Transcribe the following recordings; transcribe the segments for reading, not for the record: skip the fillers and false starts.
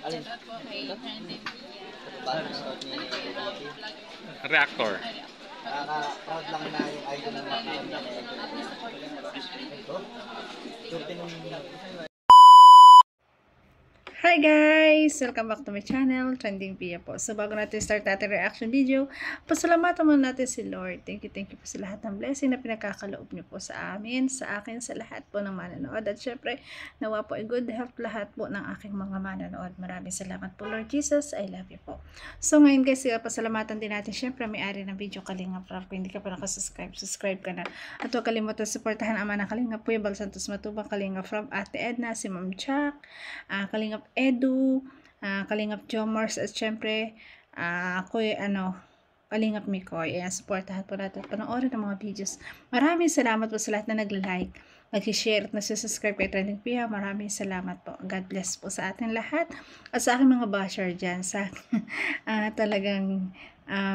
Alin? Reactor. Nakaka-proud lang na yung idol ng Macron na ito. Hi guys! Welcome back to my channel, Trending Pia po. So bago natin start natin reaction video, pasalamatan muna natin si Lord. Thank you po sa lahat ng blessing na pinagkakaloob niyo po sa amin, sa akin, sa lahat po ng manonood. At syempre, nawa po ay good health lahat po ng aking mga manonood. Maraming salamat po Lord Jesus, I love you po. So ngayon guys, pasalamatan din natin syempre may-ari ng video Kalingap Rob. Kung hindi ka pa nakasubscribe, subscribe ka na. At huwag kalimutan supportahan ang mga Kalingap po, yung Bal Santos Matubang, Kalingap Rob, Ate Edna, si Ma'am Chuck, Kalingap Edu, Kalingap Jomars, at syempre ako Kalingap Mikoy. Ayan, supportahan po natin panoorin ng mga videos. Maraming salamat po sa lahat na nag-like, nag-share at nag-subscribe kay Trending Pia. Maraming salamat po. God bless po sa atin lahat at sa aking mga basher dyan sa talagang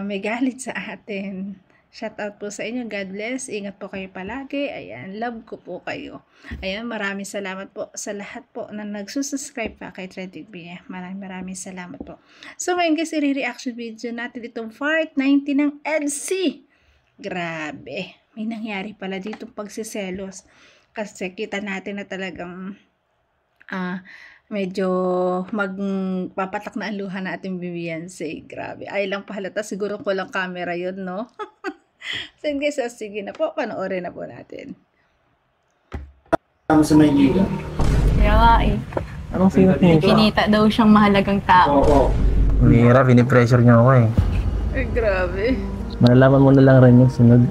may galit sa atin. Shout out po sa inyo. God bless. Ingat po kayo palagi. Ayan, love ko po kayo. Ayan, maraming salamat po sa lahat po na nagsusubscribe pa kay Trending Pia. Maraming salamat po. So ngayon guys, i-reaction video natin itong part 90 ng EDC. Grabe. May nangyari pala dito pagsiselos. Kasi kita natin na talagang medyo magpapatak na ang luha natin Beyonce. Grabe. Ay lang pahalata. Siguro ko lang camera yun, no? So guys, sige na po. Panoorin na po natin. Sa Maynila. Kaya nga eh. Anong sinot Kinita daw siyang mahalagang tao. Oo. Mahirap, pinipressure niyo ako eh. Ay, grabe. Malalaman mo na lang rin yung sunod.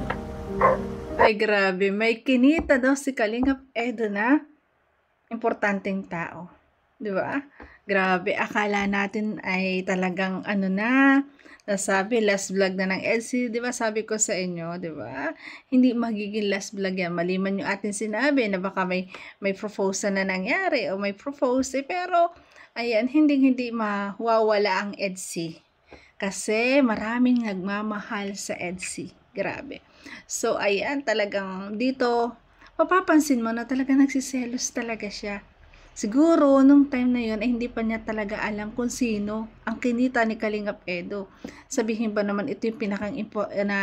Ay, grabe. May kinita daw si Kalingap Edo na importanteng tao. Di ba? Grabe. Akala natin ay talagang nasabi, last vlog na ng EDC, di ba? Sabi ko sa inyo, di ba? Hindi magiging last vlog yan. Maliman yung ating sinabi na baka may proposal na nangyari o may propose. Pero, ayan, hindi mawawala ang EDC. Kasi maraming nagmamahal sa EDC. Grabe. So, ayan, talagang dito, mapapansin mo na talaga nagsiselos talaga siya. Siguro, nung time na yun, ay hindi pa niya talaga alam kung sino ang kinita ni Kalingap Edo. Sabihin ba naman ito yung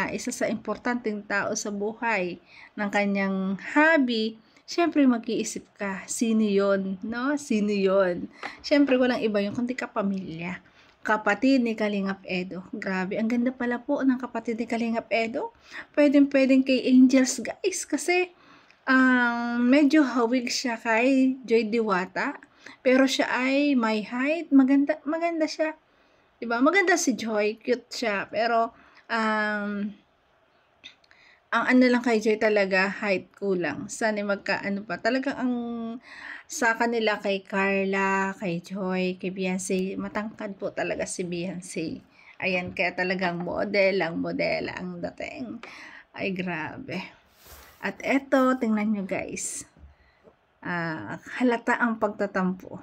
isa sa importanteng tao sa buhay ng kanyang hobby, syempre mag-iisip ka, sino yun, no? Sino yun? Syempre, walang iba yun, kundi kapamilya. Kapatid ni Kalingap Edo. Grabe, ang ganda pala po ng kapatid ni Kalingap Edo. Pwedeng kay Angels, guys, kasi medyo hawig siya kay Joy Diwata, pero siya ay may height, maganda siya. 'Di ba? Maganda si Joy, cute siya, pero ang lang kay Joy talaga height kulang. Sana pa. Talagang ang sa kanila kay Carla, kay Joy, kay Beyonce, matangkad po talaga si Beyonce. Ayan, kaya talagang model ang dating. Ay, grabe. At eto, tingnan nyo guys. Halata ang pagtatampo.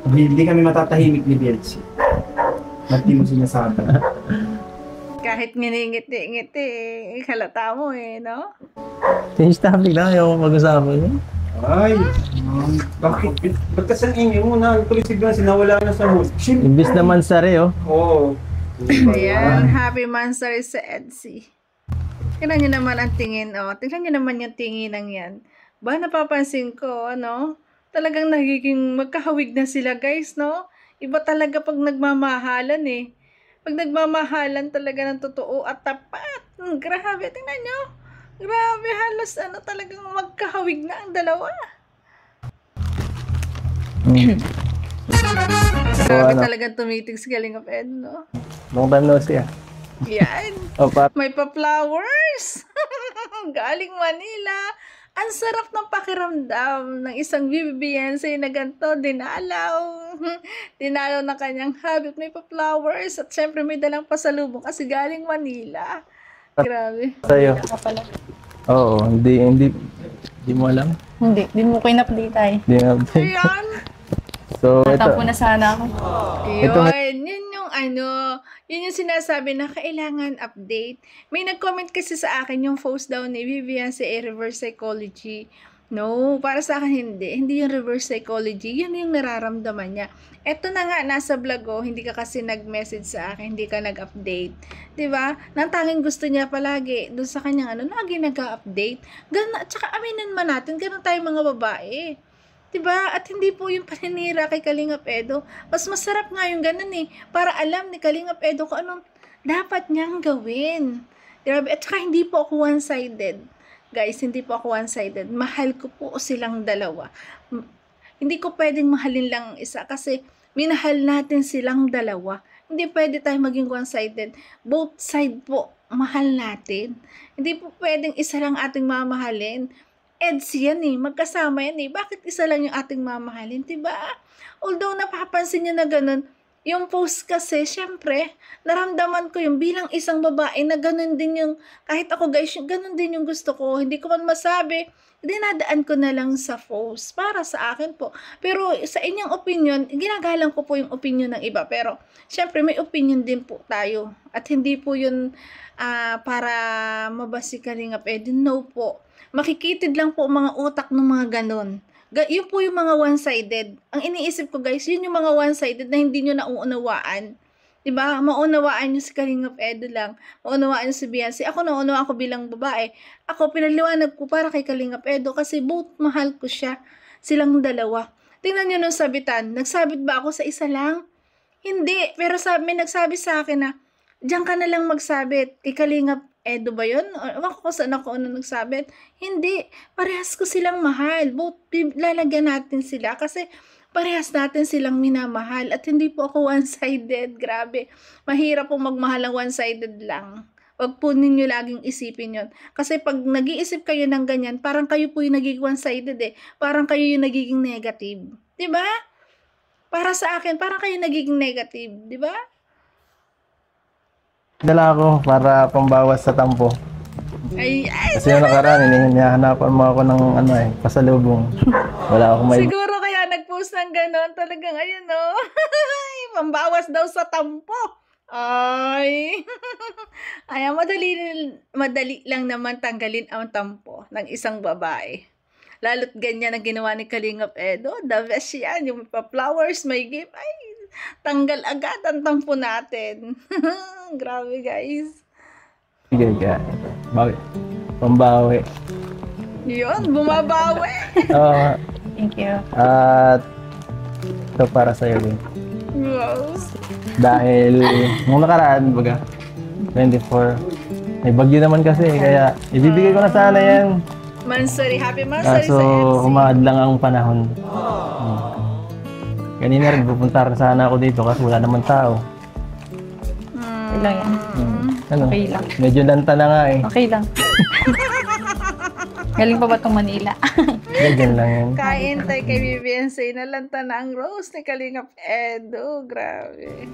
Hindi kami matatahimik ni Bielsi. Ba't di mo sinasabi? Kahit nginingiti-ngiti, halata mo no? Change topic lang, ayaw ko mag-usapan yun. Ay, bakit? Ba't kasi ang ingay mo na? Tuloy sigla, sinawala na sa host. Imbis naman sari, oh. Oo. Ayan, happy Mansari sa EDC. Tingnan nyo naman ang tingin, tingnan nyo naman yung tinginang yan. Ba, napapansin ko, talagang nagiging magkahawig na sila, guys, no? Iba talaga pag nagmamahalan, eh. Pag nagmamahalan talaga ng totoo at tapat. Grabe, tingnan nyo. Grabe, halos, talagang magkahawig na ang dalawa. Grabe talagang tumitig si Kalingap Edo, no? Long time no see, ah. Yan. Opa. May pa-flowers. Galing Manila. Ang sarap ng pakiramdam ng isang Beyonce na ganito, dinalaw na kanyang habit. May pa-flowers at syempre may dalang pasalubong kasi galing Manila. Grabe. Sa'yo. Oo, hindi mo alam. Hindi mo ko in-update ay. Hindi mo update. Ayan. So, ito. Natampo na sana ako. Yun yun yung sinasabi na kailangan update. May nag-comment kasi sa akin yung post daw ni Vivian sa reverse psychology No, para sa akin hindi. Hindi yung reverse psychology. Yun yung nararamdaman niya. Eto na nga, nasa vlog ko, hindi ka kasi nag-message sa akin, hindi ka nag-update. 'Di ba? Nang tanging gusto niya palagi, doon sa kanyang lagi nag-update. Ganun, at saka aminin man natin, ganun tayo mga babae. 'Di ba? At hindi po yung paninira kay Kalingap Edo. Mas masarap nga yung ganun eh. Para alam ni Kalingap Edo kung anong dapat niyang gawin. Grabe. At saka hindi po ako one-sided. Guys, hindi po ako one-sided. Mahal ko po silang dalawa. Hindi ko pwedeng mahalin lang isa kasi minahal natin silang dalawa. Hindi pwede tayo maging one-sided. Both side po, mahal natin. Hindi po pwedeng isa lang ating mamahalin. EDS yan eh. Magkasama yan eh. Bakit isa lang yung ating mamahalin? Diba? Although napapansin nyo na ganun, yung post kasi, syempre, naramdaman ko yung bilang isang babae na ganun din yung, kahit ako guys, yung ganun din yung gusto ko. Hindi ko man masabi, dinadaan ko na lang sa post para sa akin po. Pero sa inyong opinion, ginagalang ko po yung opinion ng iba. Pero, syempre, may opinion din po tayo. At hindi po yun para mabasi Kalingap Edo. No po. Makikitid lang po mga utak ng mga ganun. Yun po yung mga one-sided. Ang iniisip ko guys, yun yung mga one-sided na hindi nyo nauunawaan. Diba? Maunawaan nyo si Kalingap Edo lang. Maunawaan nyo si Beyonce. Ako naunawaan ko bilang babae. Ako pinaliwanag ko para kay Kalingap Edo kasi both mahal ko siya. Silang dalawa. Tingnan nyo nung sabitan. Nagsabit ba ako sa isa lang? Hindi. Pero may nagsabi sa akin na, diyan ka na lang magsabit. Kay Kalingap Edo ba yun? Ewan ko saan ako nagsabit. Hindi. Parehas ko silang mahal. Both lalagyan natin sila kasi parehas natin silang minamahal. At hindi po ako one-sided. Grabe. Mahirap pong magmahal ng one-sided lang. Huwag po ninyo laging isipin yon. Kasi pag nag-iisip kayo ng ganyan, parang kayo po yung nagiging one-sided eh. Parang kayo yung nagiging negative. Diba? Para sa akin, parang kayo nagiging negative. Diba? Dala ako para pambawas sa tampo. Ay, Kasi yung nakaraan, hinahanapan mo ako ng pasalubong. Wala akong may... siguro kaya nag-post ng ganon. Talagang ayun no. Pambawas daw sa tampo. Ay. Ay, madali lang naman tanggalin ang tampo ng isang babae. Lalo't ganyan ang ginawa ni Kalingap Edo. The best yan. Yung pa-flowers, may gift. Ay, tanggal agad ang tampo natin. Grabe guys. Sige ka. Bawi. Pambawi. Yun, bumabawi. Thank you. At ito para sa'yo din. Wow. Dahil nung nakaraan, 24, may bagyo naman kasi, kaya ibibigay ko na sana yan. Mansari, happy Mansari Kaso sa MC. umaad lang ang panahon. Kanina rin pupunta rin sana ako dito kasi wala naman tao. Okay lang yan. Ano? Okay lang. Medyo lanta na nga eh. Okay lang. Galing pa ba itong Manila? Ganyan lang yan. Kain tayo kay Beyonce. Nalanta na ang rose ni Kalingap Edo. Grabe.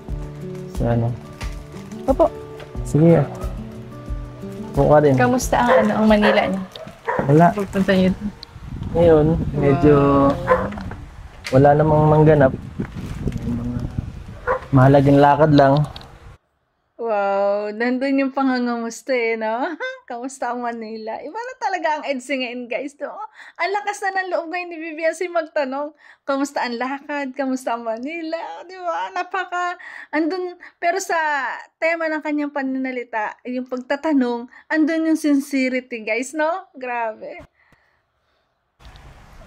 So ano? Opo. Sige. Buka din. Kamusta ang Manila niyo? Wala. Pagpunta niyo. Ngayon, medyo wala namang mangganap. May mga mahalagang lakad lang. Wow, nandun yung pangangamusta eh, no? Kamusta ang Manila? Iba na talaga ang EDSI ngayon, guys, no? Ang lakas na ng loob ngayon ni Beyonce magtanong, kamusta ang lakad? Kamusta ang Manila? Di ba? Andun, pero sa tema ng kanyang pananalita, yung pagtatanong, andun yung sincerity, guys, no? Grabe.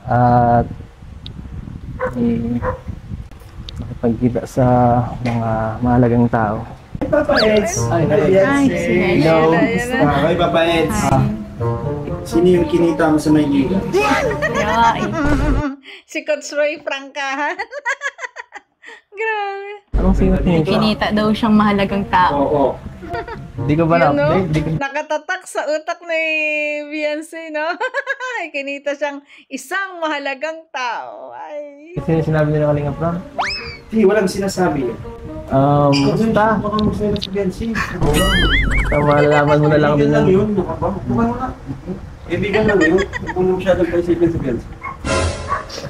At nakipagkita sa mga mahalagang tao. Papa Eds. Ay, Beyonce. Hello. Kay Papa Eds. Sino yung kinita mo sa Maynila? Kaya Si Coach Roy Francahan. Grabe. Anong sino tingin ko? kinita daw siyang mahalagang tao. Oo. Di ko ba Yun, no? na-update? Nakatatak sa utak ni Beyonce, no? Kinita siyang isang mahalagang tao. Ay. Kasi sinabi nila Kalingap Ram. Hindi, walang sinasabi. Basta. Baka magsabi sa Beyonce. Malalaman mo na lang din Kaibigan lang yan. yun. Bukang wala. Kaibigan lang yun. Kung masyadong paisipin sa Beyonce.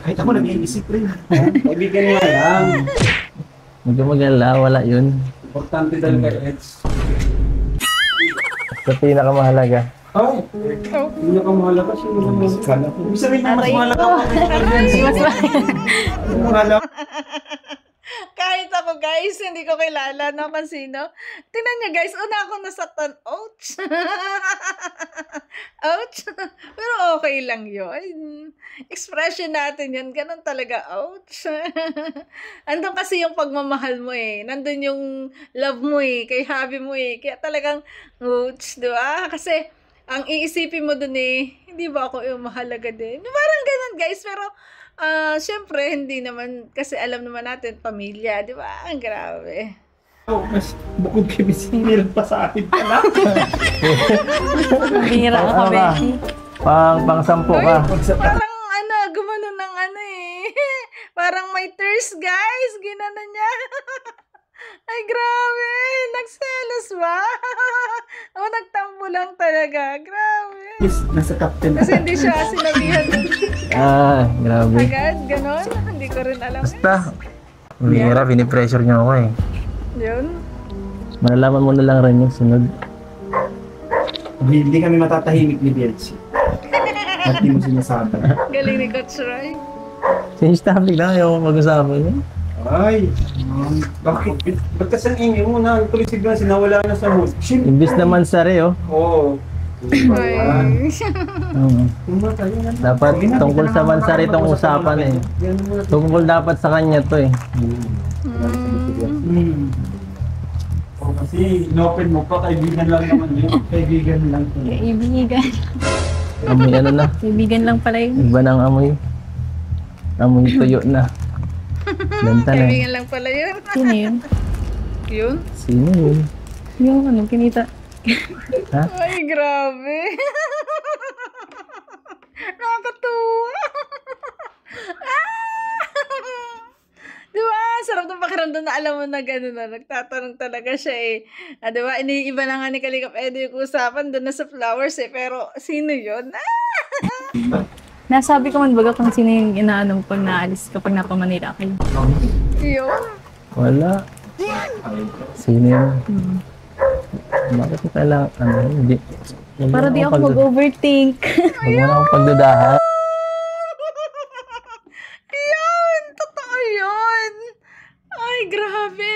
Kahit ako nag-iisip rin. Kaibigan niya lang. Huwag ka mag-alala, wala yun. Importante dahil kay Eds. Sa pinakamahalaga. Ay, hindi ka mahalaga. Sino ka mahalaga? Ibig sabihin na mas Aray mahalaga ko. ka mahalaga. Kahit ako guys, hindi ko kilala no kung sino. Tingnan niyo guys, una ako nasaktan. Ouch! Ouch! Pero okay lang yun. Expression natin yun. Ganun talaga. Ouch! Andun kasi yung pagmamahal mo eh. Nandun yung love mo eh. Kay hubby mo eh. Kaya talagang ouch, di ba? Kasi ang iisipin mo dun eh, hindi ba ako yung mahalaga din? Parang ganun guys, pero syempre, hindi naman, kasi alam naman natin, pamilya, di ba? Ang grabe. Oh, mas bukod kay Bisinil pa sa akin pala. Bihira ka, Beshi. Pang sampo ka. Parang gumano ng parang may thirst, guys. Ginano niya. Ay, grabe. Nagselos ba? O, nagtambo lang talaga. Grabe. Yes, nasa captain. Kasi hindi siya sinabihan Grabe. agad, ganon. Hindi ko rin alam. Basta, bihira, pinipressure niyo ako eh. Yun. Malalaman mo na lang rin yung sunod. Hindi kami matatahimik ni Bielsi. At di mo sinasabi. Galing ni Coach Roy. Change topic na, ayaw ko mag-usapan yun. Ay, bakit? Ba't kasi ang ingay mo na? Tuloy sigla, sinawala na sa mood. Imbis naman sari, oh. Oo. Ay. Dapat tungkol sa Mansari itong usapan eh. Tungkol dapat sa kanya to eh. Kasi inopen mo pa, kaibigan lang naman yun. Kaibigan lang. Kaibigan. Amoy ano na, Kaibigan lang pala yun. iba ng amoy. Amoy tuyo na. Lanta na. Kaibigan lang pala yun. Sino yun? Yun? Sino yun? Yung ano, kinita. Ha? Ay, grabe. Nakakatuwa. Diba? Sarap ng pakiramdam na alam mo na gano'n na. Nagtatanong talaga siya eh. Diba? Iniiba na nga ni Kalingap Edo yung usapan doon na sa flowers eh. Pero sino yun? Nasabi ko man baga kung sino yung inaano mo pag naalis kapag napamanila kayo. Yun. Wala. Sino yun? Bakit mo kailangan, hindi. Para di ako mag-overthink. Huwag mo na akong pagdudahan. Yun! Totoo yun! Ay, grabe.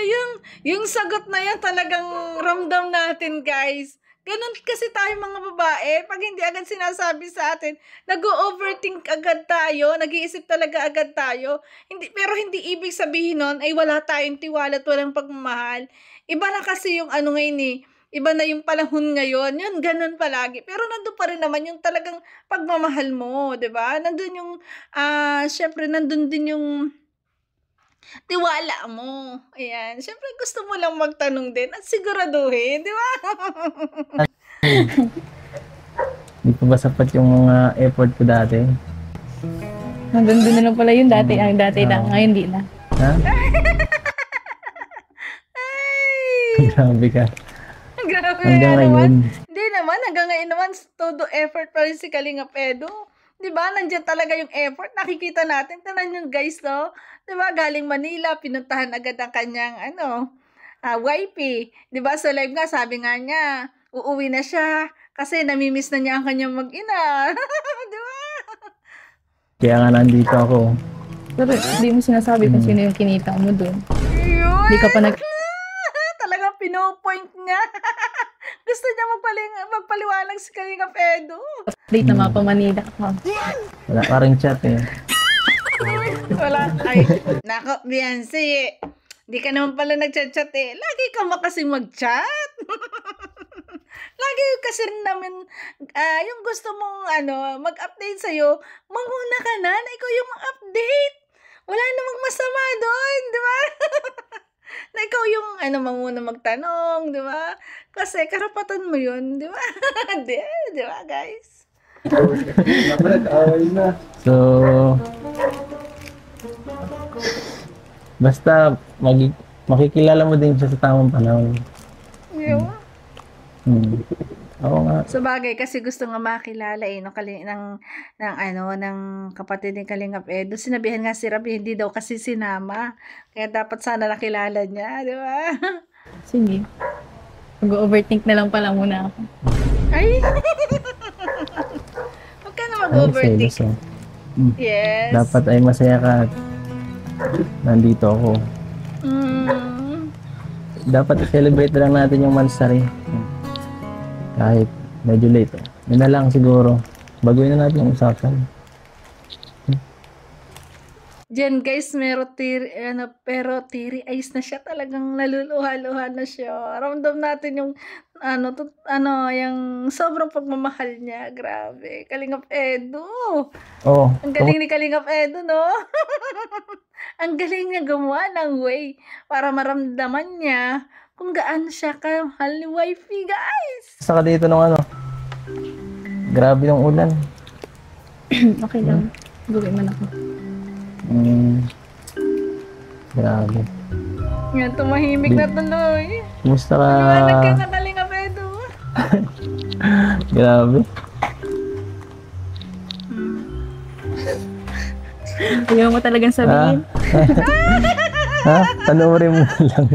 Yung sagot na yan talagang ramdam natin, guys. Ganon kasi tayo mga babae. Pag hindi agad sinasabi sa atin, nag-overthink agad tayo, nag-iisip talaga agad tayo. Pero hindi ibig sabihin nun ay wala tayong tiwala at walang pagmamahal. Iba na kasi yung ano ngayon eh. Iba na yung panahon ngayon. Yun, ganun palagi. Pero nandun pa rin naman yung talagang pagmamahal mo, di ba? Nandun yung, syempre nandun din yung tiwala mo. Ayan. Syempre gusto mo lang magtanong din at siguraduhin, di ba? Hindi pa ba sapat yung mga effort ko dati? Hanggang doon na lang pala yun dati. Ang dati lang. Ngayon di na. Ha? Ay! Grabe ka. Grabe Hanggang naman. ngayon. Hindi naman, hanggang ngayon naman, todo effort pa rin si Kalingap Edo. Di ba? Nandiyan talaga yung effort. Nakikita natin. Tignan nyo guys, no? Di ba? Galing Manila, pinuntahan agad ang kanyang, wifey. Di ba? Sa live nga, sabi nga niya, uuwi na siya kasi namimiss na niya ang kanyang mag-ina. Di ba? Kaya nga nandito ako. Pero di mo sinasabi kung sino yung kinita mo doon. Yun. Di ka pa Talagang pinopoint niya. Gusto niya magpaliwanag si Kalingap Edo. nag-update na mapa Manila ka. Wala pa rin chat eh. Wala. Ay, nako, Beyonce. Di ka naman pala nagchat-chat eh. Lagi ka makasing mag-chat. Lagi kasi rin namin, yung gusto mong mag-update sa'yo, manguna ka na ikaw yung mag-update. Wala namang masama doon, di ba? Na ikaw yung manguna magtanong, di ba? Kasi karapatan mo yun, di ba? Di ba, guys? So, basta makikilala mo din siya sa tamang panahon. Yun. Oo nga. Sa bagay, kasi gusto nga makilala ng kapatid ni Kalingap Edo. Sinabihan nga si Rabi, hindi daw kasi sinama. Kaya dapat sana nakilala niya, di ba? Sige. Mag-overthink na lang pala muna ako. Ay! Huwag ka na Ay, mag-overthink. selos, oh. Yes. Dapat ay masaya ka at nandito ako. Mm. Dapat i-celebrate na lang natin yung Mansari. Kahit medyo late. Yun na lang siguro. Baguhin na natin yung usapan. Diyan guys, pero teary eyes na siya, talagang naluluha-luha na siya. Ramdam natin yung yung sobrang pagmamahal niya. Grabe. Kalingap Edu. Oo. Ang galing ni Kalingap Edu, no? Ang galing niya gumawa ng way para maramdaman niya kung gaano siya kamahal ni wifey, guys. Saka dito nung grabe ng ulan. Okay lang. Gawin man ako. Grabe. Yan, tumahimik na tuloy. Kumusta ka? Liwanag ka na, Kalingap Edu. Grabe. Ayaw mo talagang sabihin. Ha? Panoorin mo lang.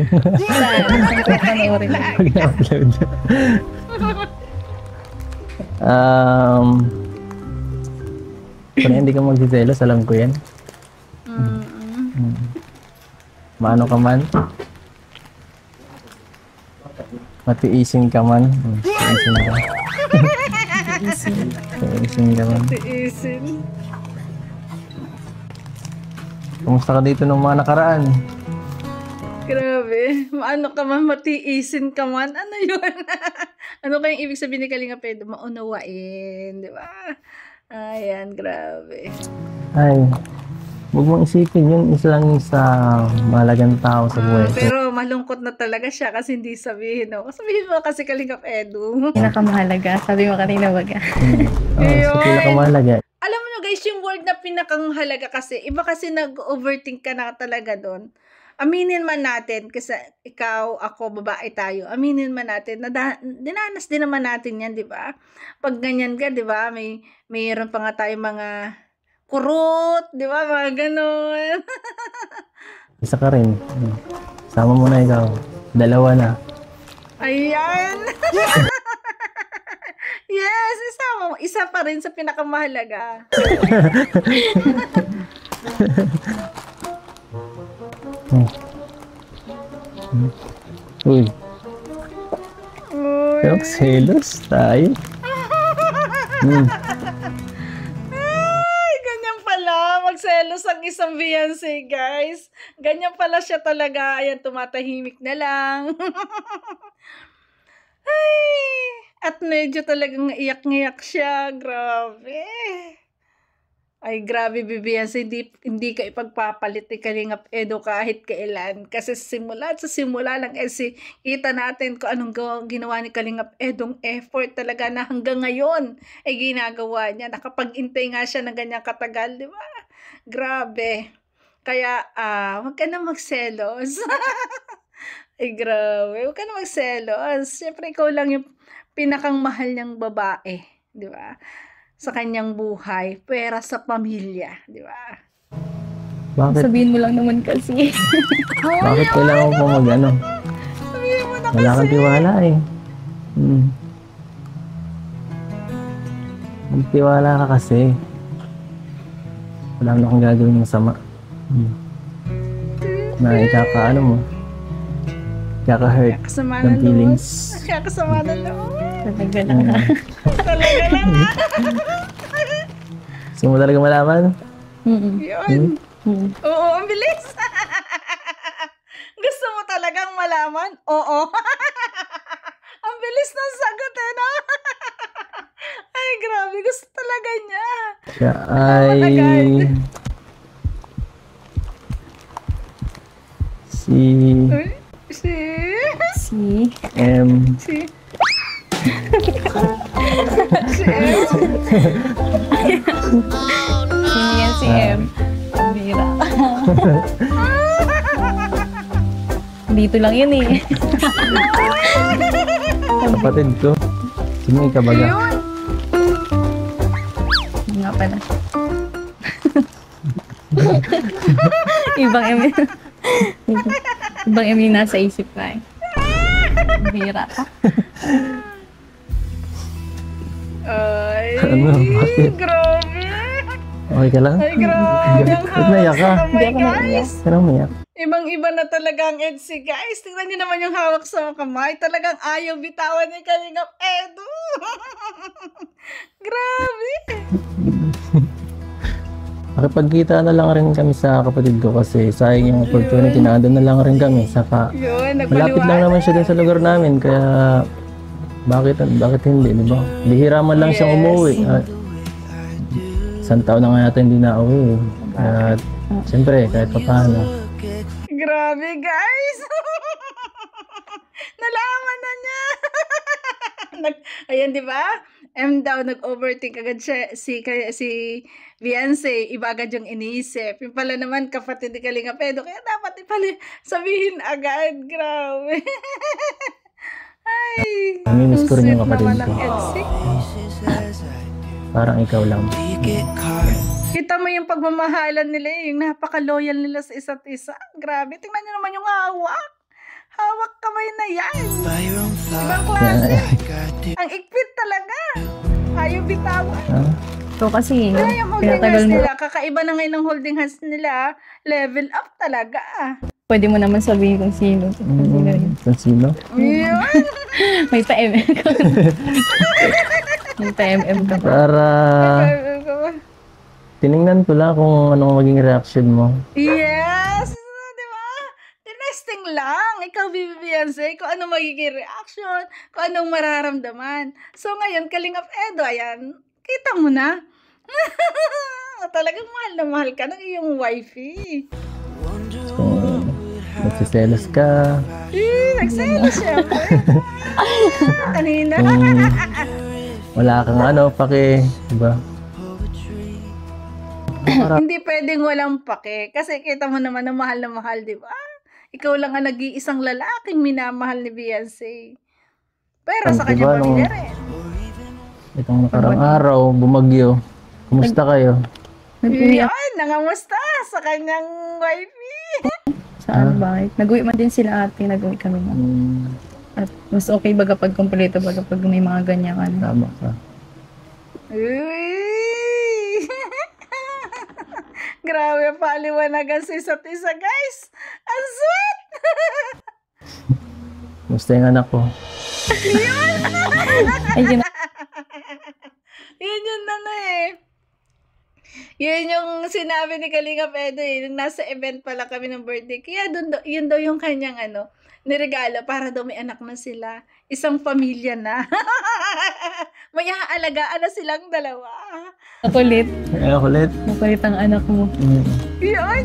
Saan? Saan ko panoorin? Pag na-upload. Kung hindi ka magsiselos, alam ko yan. Maano ka man? Matiisin ka man. Matiisin ka. Matiisin ka man. Tiisin. Kumusta ka dito nung mga nakaraan? Grabe. Maano ka man, matiisin ka man. Ano yun? Ano kayang ibig sabihin ni Kalinga Pedro? Maunawain, di ba? Ayan, grabe. Ay, huwag mong isipin yun. Isa lang yung sa mahalagang tao sa buhay. Pero malungkot na talaga siya kasi hindi sabihin. No? Sabihin mo kasi Kalinga Pedro. Pinakamahalaga. Sabi mo kanina baga. Sa pinakamahalaga. Alam mo nyo guys, yung word na pinakahalaga kasi, iba kasi nag-overthink ka na talaga doon. Aminin man natin, kasi ikaw, ako, babae tayo, aminin man natin, na dinanas din naman natin yan, di ba? Pag ganyan ka, di ba, mayroon pa nga tayo mga kurot, di ba, mga ganon. Isa ka rin. Sama mo na ikaw. Dalawa na. Ayan! Yes, isa pa rin sa pinakamahalaga. Uy, Uy. yung selos tayo. Ay, ganyan pala. Magselos ang isang Beyonce, guys. Ganyan pala siya talaga. Ayan, tumatahimik na lang. Ay, at medyo talagang iyak-ngiyak siya. Grabe. Ay, grabe, Beyonce. Hindi ka ipagpapalit ni Kalingap Edo kahit kailan. Kasi sa simula lang, kita natin kung anong ginawa ni Kalingap Edong effort talaga na hanggang ngayon ay ginagawa niya. Nakapag-intay nga siya ng ganyang katagal, di ba? Grabe. Kaya, wag ka na magselos. Ay, grabe. Huwag ka na magselos. Siyempre, ikaw lang yung pinakang mahal niyang babae. Di ba? Sa kanyang buhay. Pera sa pamilya. Di ba? Bakit? Sabihin mo lang naman kasi. Bakit kailangan mo pa mag-ano? Sabihin mo na Wala kasi. kang tiwala eh. Magtiwala ka kasi. Wala na akong gagawin masama. Na ikakaano mo. Ikaka-hurt Kasama ng na feelings. Kasama na loob. Talaga lang ha. Talaga lang ha. Gusto mo talaga malaman? Yun. Mm. Oo, ang bilis. Gusto mo talagang malaman? Oo. Ang bilis ng sagot eh, no? Ay, grabe. Gusto talaga niya. Siya ay... Agad. Si... Uy, si... M... Si... si M. Sino yan si M? Bira. Dito lang yun eh. Kapatid ko. Sino ikabaga? Yun. Yun nga pala. Ibang M. Ibang M yung nasa isip ko eh. Bira ka. Ay, Ano? Bakit? grabe. Okay ka lang? Ay, grabe. Ang Ba't naiyak ka? hawak. Oh Hindi my ako naiyak. guys. Ano umiyak? Ibang-iba na talaga ang Etsy, guys. Tingnan niyo naman yung hawak sa mga kamay. Talagang ayaw bitawan ni Kalingap Edu. Grabe. Makipagkita na lang rin kami sa kapatid ko kasi sayang yung opportunity na andun na lang rin kami. Saka Yun, malapit lang naman siya din sa lugar namin kaya bakit hindi, di ba? Bihira man lang siyang Yes. umuwi. Isang taon na nga yata hindi na uwi. At siyempre, kahit pa paano. Grabe, guys. Nalaman na niya. Ayan, di ba? Daw, nag-overthink agad siya, si Beyonce, iba agad yung iniisip. Yung pala naman, kapatid ni Kalinga Pedro, kaya dapat pala sabihin agad. Grabe. Ay, Namimiss ko rin yung sweet kapatid naman ko. ang Etsy. Parang ikaw lang. Kita mo yung pagmamahalan nila, yung napaka-loyal nila sa isa't isa. Grabe, tingnan nyo naman yung hawak. Hawak kamay na yan. Ibang klase. Ang ikpit talaga. Ayaw bitawan. So kasi, Kaya yung holding pinatagal hands mo, nila, kakaiba na ngayon ng holding hands nila. Level up talaga. pwede mo naman sabihin kung sino. Kung sino? Yun. May pa-MM ka. May pa-MM ka pa. Para tiningnan ko lang kung anong maging reaction mo. Yes! Di ba? Tinesting lang. Ikaw, Beyonce, kung ano magiging reaction, kung anong mararamdaman. So, ngayon, Kalingap Edo, ayan, kita mo na. Talagang mahal na mahal ka ng iyong wifey. Kung nagsiselos ka, Nagselos syempre. Kanina. wala kang diba? Hindi pwedeng walang pake. Kasi kita mo naman na mahal, di ba? Ikaw lang ang nag-iisang lalaking minamahal ni Beyonce. Pero sa Diba, kanyang pamilya nung- rin. Itong nakarang araw, bumagyo. Kumusta kayo? Nag-uwi ako Yun, nangamusta sa kanyang wifey. sa bahay. Nag-uwi man din sila ate. Nag-uwi kami na. At mas okay baga pag kompleto baga pag may mga ganyan ka na. Tama ka. Uy! Grabe, paliwanagan sa isa't isa, guys. Ang sweet! Kumusta yung anak ko? Ayun. Yun yung Yun yung sinabi ni Kalinga Pedro nung nasa event pala kami ng birthday. Kaya yun daw yung kanyang niregalo para daw may anak na sila. Isang pamilya na. May aalagaan na silang dalawa. Makulit. Kaya kulit. Makulit ang anak mo. Yun.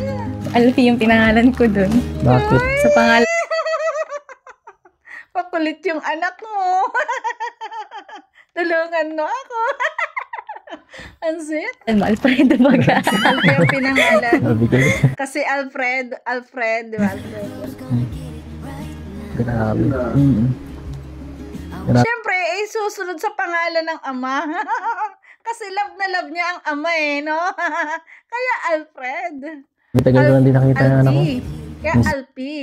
Alfie yung pinangalan ko dun. Bakit? Sa pangalan. Pakulit yung anak mo. Tulungan mo ako. Ang sweet. Alfredo baga. Alfred yung pinangalan. Sabi ko, Kasi Alfred, di ba? Alfred. grabe. Siyempre, susunod sa pangalan ng ama. Kasi love na love niya ang ama no? Kaya Alfred. Matagal ko lang din nakita yung anak ko. Kaya Alpi.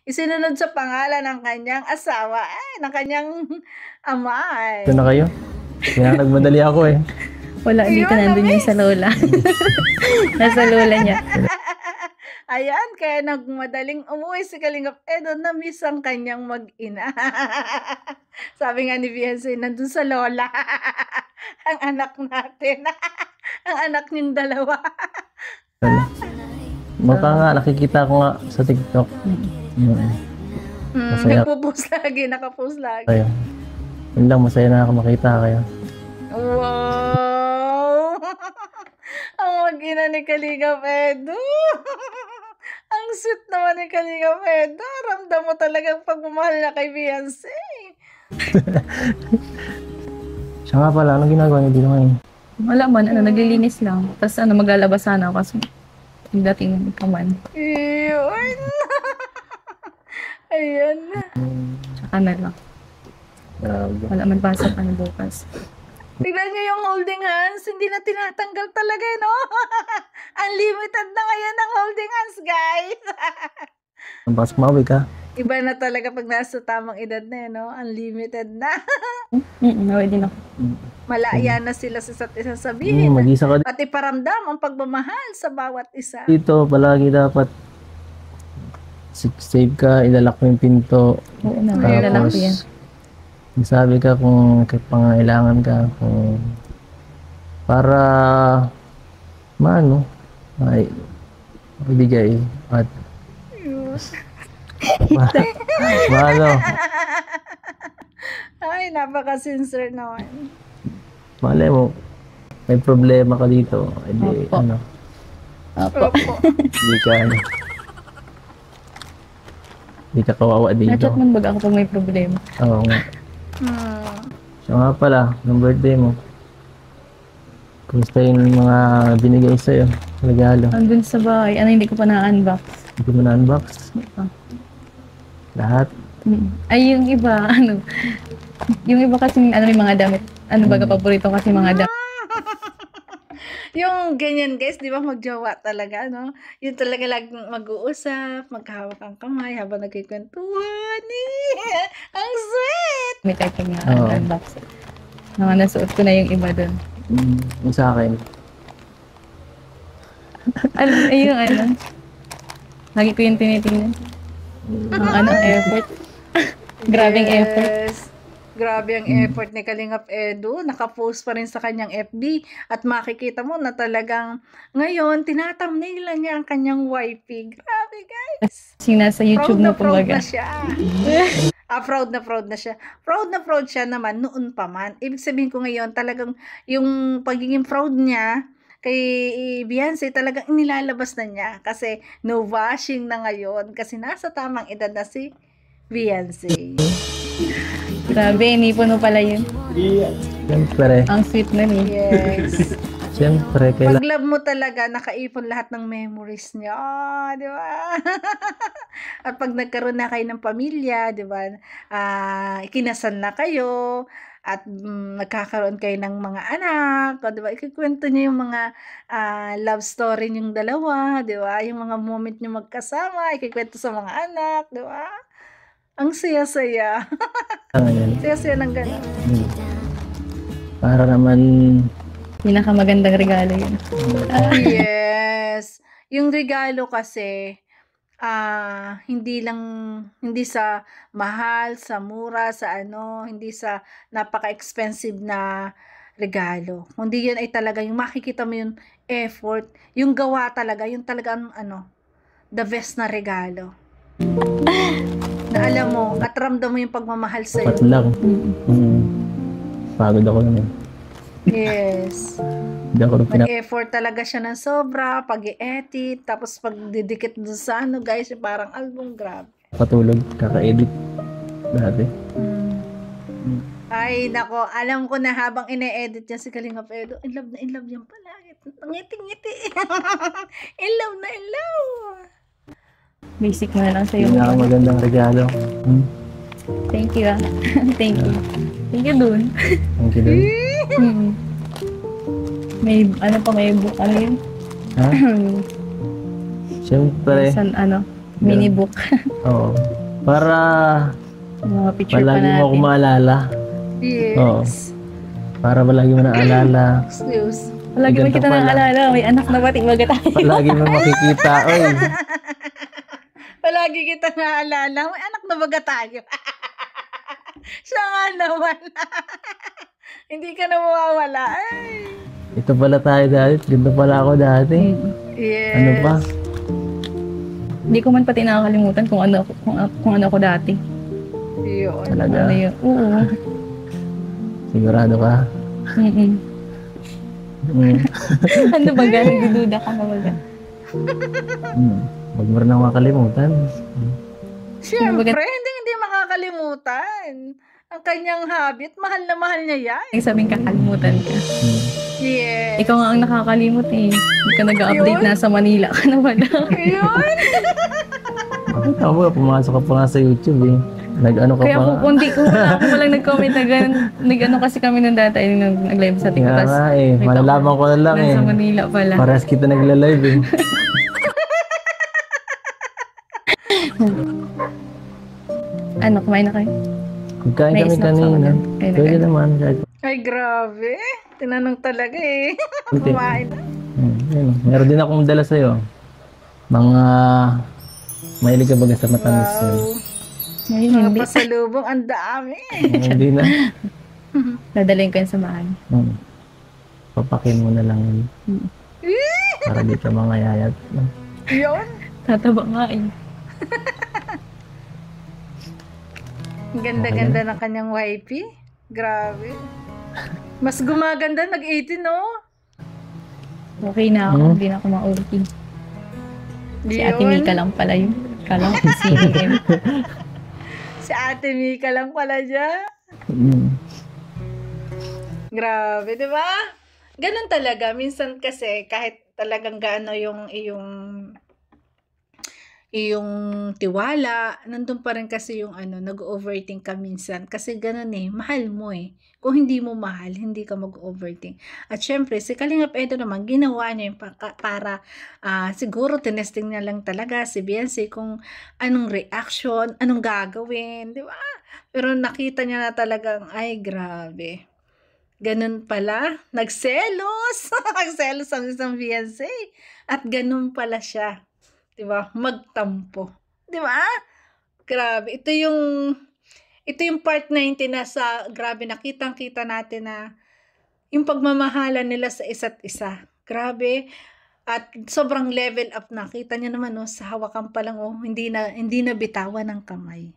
Isinunod sa pangalan ng kanyang asawa, ng kanyang ama. Ito na kayo? Kaya nagmadali ako eh. Wala, dito Ayun, nandun yung na-miss. sa lola. Nasa lola niya. Ayan, kaya nagmadaling umuwi si Kalingap Edo na miss ang kanyang mag-ina. Sabi nga ni Beyonce, nandun sa lola. Ang anak natin. Ang anak niyong dalawa. Mukha nga, nakikita ko nga sa TikTok. Masaya. Nagpo-post lagi, nakapost lagi. Kayo. Yun lang, masaya na ako makita kayo. Wow! Ang mag-ina ni Kalingap Edo. Ang sweet naman ni Kalingap Edo. Ramdam mo talagang pagmamahal na kay Beyonce. Siya nga pala, anong ginagawa niyo dito ngayon? Wala man, naglilinis lang. Tapos maglalabas sana ako kasi yung dating kaman. Yun. Ayan. Tsaka na lang. Grabe. Wala man pasok ano bukas. Tignan niyo yung holding hands. Hindi na tinatanggal talaga, no? Unlimited na ngayon ang holding hands, guys. Ang pasok mawi ka. Iba na talaga pag nasa tamang edad na, no? Unlimited na. Naway din ako. Malaya na sila sa isa't isa sabihin. Mag-isa ka At iparamdam ang pagmamahal sa bawat isa. dito, palagi dapat save ka, ilalak mo yung pinto. Oo na, Ayun. lalaki yan. Sabi ka kung pangailangan ka, kung para maano, ay ibigay at maano, Ay, napaka-sincere naman. malay mo, may problema ka dito, hindi Opo. ano, Opo. Opo. hindi ka ano, hindi ka kawawa dito. Na-chat man baga ako pag may problema. Oo nga. Hmm. So nga pala, ng birthday mo, kumusta yung mga binigay sa'yo, regalo? Andun sa bahay, hindi ko pa na-unbox. Hindi mo na-unbox? Lahat? Ay, yung iba, yung iba kasi, may mga damit. Baga, paborito kasi mga damit. Yung ganyan guys, di ba magjowa talaga, no? Yung talaga laging mag-uusap, maghawak ang kamay habang nagkikwentuhan. Ang sweet! May type na Oo. unbox. Mga nasuot ko na yung iba dun. Yung sa akin, Yung lagi ko yung tinitingnan. Ang effort. Grabing effort. Yes. Grabe ang effort ni Kalingap Edu. Nakapost pa rin sa kanyang FB. At makikita mo na talagang ngayon, tinatamnailan niya ang kanyang wifey. Grabe guys. Kasi nasa YouTube Proud na mo proud kumbaga. na siya. Proud na proud na siya. Proud na proud siya naman noon pa man. Ibig sabihin ko ngayon, talagang yung pagiging proud niya kay Beyonce, talagang inilalabas na niya. Kasi no washing na ngayon. Kasi nasa tamang edad na si Beyonce. Grabe, inipon mo pala yun. siyempre, Ang sweet na ni. Yes. siyempre, Pag love mo talaga, nakaipon lahat ng memories niya. Di ba? At pag nagkaroon na kayo ng pamilya, di ba? Ikinasal na kayo, at nagkakaroon kayo ng mga anak, di ba? Ikikwento niyo yung mga love story niyong dalawa, di ba? Yung mga moment niyo magkasama, ikikwento sa mga anak, di ba? Ang saya-saya. ngayon, Saya-saya ng gano'n. para naman, Pinakamagandang regalo yun. Yes. Yung regalo kasi, hindi sa mahal, sa mura, sa hindi sa napaka-expensive na regalo. Kundi yun ay talaga, yung makikita mo yung effort, yung gawa talaga, yung talagang the best na regalo. Na alam mo, at ramdam mo yung pagmamahal sapat sa'yo. lang. Pagod ako naman. Yes. Hindi ako rin Nag-effort talaga siya ng sobra, pag-i-edit, tapos pag-didikit dun sa guys, yung parang album, grabe. pinapatulog, kaka-edit dati. Ay, nako, alam ko na habang ine-edit niya si Kalingap Edu, in love yan pala. Ngiti-ngiti. In love na in love. Basic mo na lang sa'yo. Pinakamagandang regalo. Thank you Thank you. Thank you dun. Thank you, Lord. May may book, yun? Ha? Siyempre, Isang mini book. oo. Para Mga picture pa palagi mo ako natin. maalala. Yes. Para palagi mo naalala. Excuse. Palagi mo Ganda kita pala. naalala. May anak na ba't ibaga tayo? Palagi mo makikita. Oy, Palagi kita naalala. May anak na baga tayo. Siya nga naman. Hindi ka na mawawala. Ay. ito pala tayo dati. Ganito pala ako dati. Yes. Ano pa? Hindi ko man pati nakakalimutan kung ano ako dati. Yun. Talaga. Ano yun? Oo. Sigurado ka? Mm-mm. Ano ba ga? Nagdududa ka na ba ga? Huwag mo rin ang makalimutan. Siyempre, hindi makakalimutan. Ang kanyang habit, mahal na mahal niya yan. Sabing kakalimutan ka. Yes. Ikaw nga ang nakakalimot eh. Hindi ka nag-update, Yun. nasa Manila ka na wala. Yun. Ako, pumasok ka pa nga sa YouTube eh. Nag-ano ka Kaya pa ako, nga. kundi ko walang nag-comment na ganun. Nag-ano kasi kami nung dati, nag-live sa Kaya TikTok. Tas, nga eh. may Malalaman ko na lang eh. nasa Manila pala. Paras kita nagla-live eh. Kumain na kayo? Magkain May kami snacks ako kanina. dyan. Ay, Pwede nagano. naman. Kahit Ay, grabe. Tinanong talaga eh. konti. Kumain na. Yun. Meron din akong dala sa'yo. Mga mahilig ka baga sa matamis. Wow. Ngayon, Mga hindi. pasalubong, ang dami. Hindi na. Dadalhin ko yun sa bahay. Papakin mo na lang yun. Para di ka mangayayat. Yun. Tataba nga eh. Ang ganda-ganda ng kanyang wifey. Grabe. Mas gumaganda, nag-18, no? Okay na ako, hindi na ako ma-ulti. Si Ate Mika lang pala yun. Kala ko si CM. Si Ate Mika lang pala dyan. Grabe, di ba? Ganun talaga. Minsan kasi, kahit talagang gaano yung tiwala, nandun pa rin kasi yung nag-overthink ka minsan. Kasi ganun mahal mo Kung hindi mo mahal, hindi ka mag-overthink. At syempre, si Kalingap Edo naman, ginawa niya yung para siguro tinesting niya lang talaga si Beyonce kung anong reaction, anong gagawin, di ba? Pero nakita niya na talagang, ay grabe. Ganun pala, nagselos. Nagselos ang isang Beyonce. At ganun pala siya. Diba? Magtampo. Diba? Grabe. Ito yung part 90 na grabe, nakitang-kita natin na yung pagmamahalan nila sa isa't isa. Grabe. At sobrang level up na. Kita niyo naman, sa hawakan pa lang, hindi na bitawan ng kamay.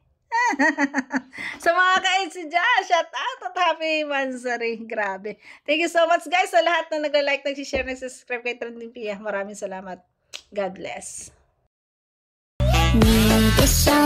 Sa mga ka-NC dyan, shout out at happy Mansari. Grabe. Thank you so much guys sa lahat na nag-like, nag-share, nag-subscribe kay Trending Pia. Maraming salamat. God bless. Ni isa